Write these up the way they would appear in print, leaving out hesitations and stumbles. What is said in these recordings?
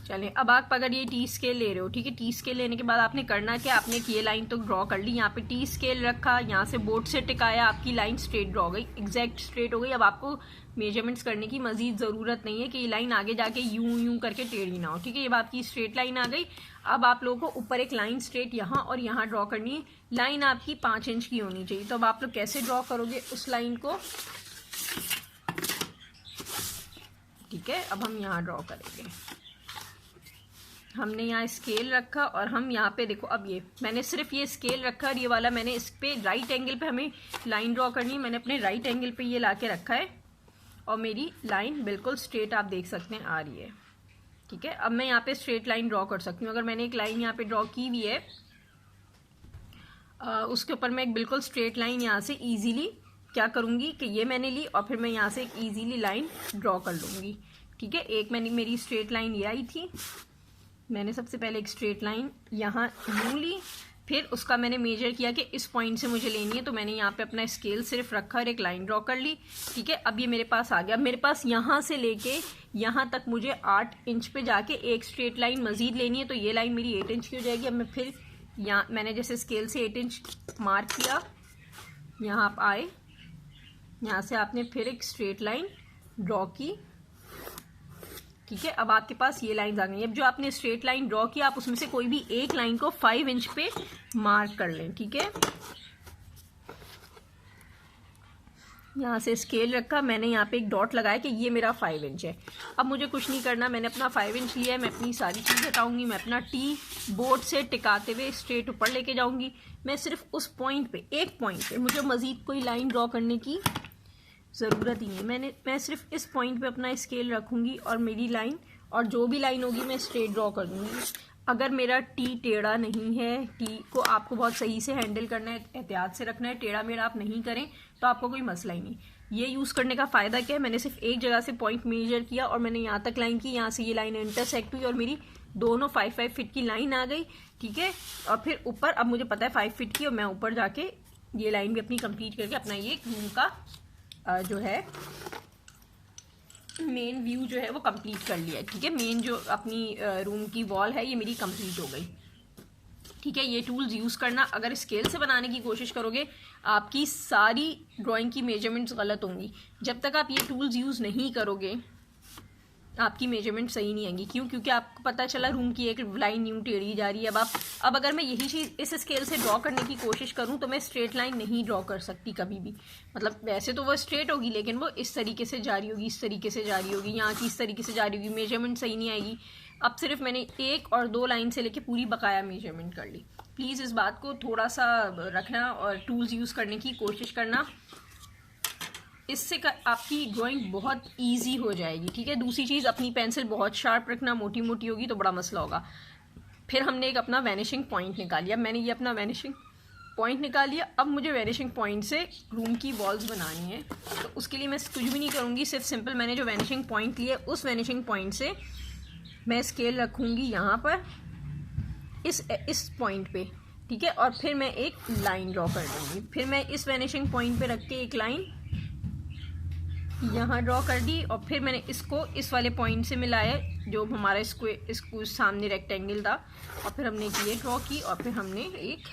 चलें, अब आप अगर ये टी स्केल ले रहे हो, ठीक है, टी स्केल लेने के बाद आपने करना क्या, आपने ये लाइन तो ड्रॉ कर ली, यहाँ पे टी स्केल रखा, यहाँ से बोर्ड से टिकाया, आपकी लाइन स्ट्रेट ड्रॉ हो गई, एग्जैक्ट स्ट्रेट हो गई। अब आपको मेजरमेंट्स करने की मजीद ज़रूरत नहीं है कि ये लाइन आगे जाके यूं यूं करके टेढ़ी ना हो, ठीक है। ये आपकी स्ट्रेट लाइन आ गई। अब आप लोगों को ऊपर एक लाइन स्ट्रेट यहाँ और यहाँ ड्रॉ करनी है। लाइन आपकी 5 इंच की होनी चाहिए। तो अब आप लोग कैसे ड्रॉ करोगे उस लाइन को, ठीक है। अब हम यहाँ ड्रॉ करेंगे, हमने यहाँ स्केल रखा और हम यहाँ पे देखो, अब ये मैंने सिर्फ ये स्केल रखा और ये वाला मैंने इस पे राइट एंगल पे हमें लाइन ड्रॉ करनी है। मैंने अपने राइट एंगल पे ये लाके रखा है और मेरी लाइन बिल्कुल स्ट्रेट आप देख सकते हैं आ रही है, ठीक है। अब मैं यहाँ पे स्ट्रेट लाइन ड्रॉ कर सकती हूँ। अगर मैंने एक लाइन यहाँ पे ड्रॉ की हुई है, उसके ऊपर मैं एक बिल्कुल स्ट्रेट लाइन यहाँ से ईजीली क्या करूँगी कि ये मैंने ली और फिर मैं यहाँ से एक ईजीली लाइन ड्रॉ कर लूँगी, ठीक है। एक मैंने मेरी स्ट्रेट लाइन ये आई थी, मैंने सबसे पहले एक स्ट्रेट लाइन यहाँ यूँ ली, फिर उसका मैंने मेजर किया कि इस पॉइंट से मुझे लेनी है, तो मैंने यहाँ पे अपना स्केल सिर्फ रखा और एक लाइन ड्रॉ कर ली, ठीक है। अब ये मेरे पास आ गया। मेरे पास यहाँ से लेके यहाँ तक मुझे 8 इंच पे जाके एक स्ट्रेट लाइन मजीद लेनी है, तो ये लाइन मेरी 8 इंच की हो जाएगी। अब मैं फिर यहाँ मैंने जैसे स्केल से 8 इंच मार्क किया, यहाँ आप आए, यहाँ से आपने फिर एक स्ट्रेट लाइन ड्रॉ की, ठीक है। अब आपके पास ये लाइन आ गई। अब जो आपने स्ट्रेट लाइन ड्रॉ किया, आप उसमें से कोई भी एक लाइन को 5 इंच पे मार्क कर लें, ठीक है। यहाँ से स्केल रखा, मैंने यहाँ पे एक डॉट लगाया कि ये मेरा 5 इंच है। अब मुझे कुछ नहीं करना, मैंने अपना 5 इंच लिया है। मैं अपनी सारी चीज़ हटाऊंगी, मैं अपना टी बोर्ड से टिकाते हुए स्ट्रेट ऊपर लेके जाऊंगी। मैं सिर्फ उस पॉइंट पे, एक पॉइंट पे, मुझे मजीद कोई लाइन ड्रॉ करने की ज़रूरत ही नहीं। मैं सिर्फ इस पॉइंट पे अपना स्केल रखूँगी और मेरी लाइन, और जो भी लाइन होगी मैं स्ट्रेट ड्रॉ कर दूँगी। अगर मेरा टी टेढ़ा नहीं है, टी को आपको बहुत सही से हैंडल करना है, एहतियात से रखना है, टेढ़ा मेढ़ा आप नहीं करें तो आपको कोई मसला ही नहीं। ये यूज़ करने का फ़ायदा क्या है, मैंने सिर्फ एक जगह से पॉइंट मेजर किया और मैंने यहाँ तक लाइन की, यहाँ से ये लाइन इंटरसेक्ट हुई और मेरी दोनों 5-5 फीट की लाइन आ गई, ठीक है। और फिर ऊपर, अब मुझे पता है 5 फीट की, और मैं ऊपर जाके ये लाइन भी अपनी कंप्लीट करके अपना ये रूम का जो है मेन व्यू जो है वो कंप्लीट कर लिया, ठीक है। मेन जो अपनी रूम की वॉल है ये मेरी कंप्लीट हो गई, ठीक है। ये टूल्स यूज़ करना, अगर स्केल से बनाने की कोशिश करोगे आपकी सारी ड्राइंग की मेजरमेंट्स गलत होंगी। जब तक आप ये टूल्स यूज़ नहीं करोगे आपकी मेजरमेंट सही नहीं आएंगी। क्यों? क्योंकि आपको पता चला रूम की एक लाइन यूं टेढ़ी जा रही है। अब अगर मैं यही चीज़ इस स्केल से ड्रॉ करने की कोशिश करूं तो मैं स्ट्रेट लाइन नहीं ड्रॉ कर सकती कभी भी। मतलब वैसे तो वो स्ट्रेट होगी लेकिन वो इस तरीके से जा रही होगी, इस तरीके से जा रही होगी, यहाँ की इस तरीके से जा रही होगी, मेजरमेंट सही नहीं आएगी। अब सिर्फ मैंने 1 और 2 लाइन से लेके पूरी बकाया मेजरमेंट कर ली। प्लीज़ इस बात को थोड़ा सा रखना और टूल्स यूज़ करने की कोशिश करना, इससे आपकी ड्राइंग बहुत इजी हो जाएगी, ठीक है। दूसरी चीज़, अपनी पेंसिल बहुत शार्प रखना, मोटी मोटी होगी तो बड़ा मसला होगा। फिर हमने एक अपना वैनिशिंग पॉइंट निकाल लिया, मैंने ये अपना वैनिशिंग पॉइंट निकाल लिया। अब मुझे वैनिशिंग पॉइंट से रूम की वॉल्स बनानी है, तो उसके लिए मैं कुछ भी नहीं करूँगी, सिर्फ सिंपल मैंने जो वैनिशिंग पॉइंट लिया उस वैनिशिंग पॉइंट से मैं स्केल रखूँगी यहाँ पर इस पॉइंट पे, ठीक है। और फिर मैं एक लाइन ड्रॉ कर दूँगी। फिर मैं इस वैनिशिंग पॉइंट पे रख के एक लाइन यहाँ ड्रॉ कर दी और फिर मैंने इसको इस वाले पॉइंट से मिलाया जो हमारा इसको सामने रेक्टेंगल था, और फिर हमने ये ड्रॉ की और फिर हमने एक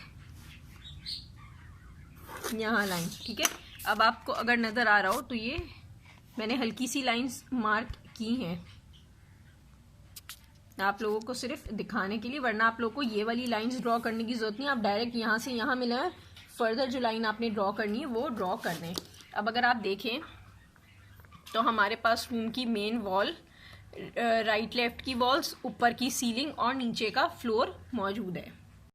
यहाँ लाइन, ठीक है। अब आपको अगर नज़र आ रहा हो तो ये मैंने हल्की सी लाइंस मार्क की हैं आप लोगों को सिर्फ दिखाने के लिए, वरना आप लोगों को ये वाली लाइंस ड्रॉ करने की ज़रूरत नहीं। आप डायरेक्ट यहाँ से यहाँ मिलाएं, फर्दर जो लाइन आपने ड्रॉ करनी है वो ड्रॉ कर दें। अब अगर आप देखें तो हमारे पास रूम की मेन वॉल, राइट लेफ्ट की वॉल्स, ऊपर की सीलिंग और नीचे का फ्लोर मौजूद है।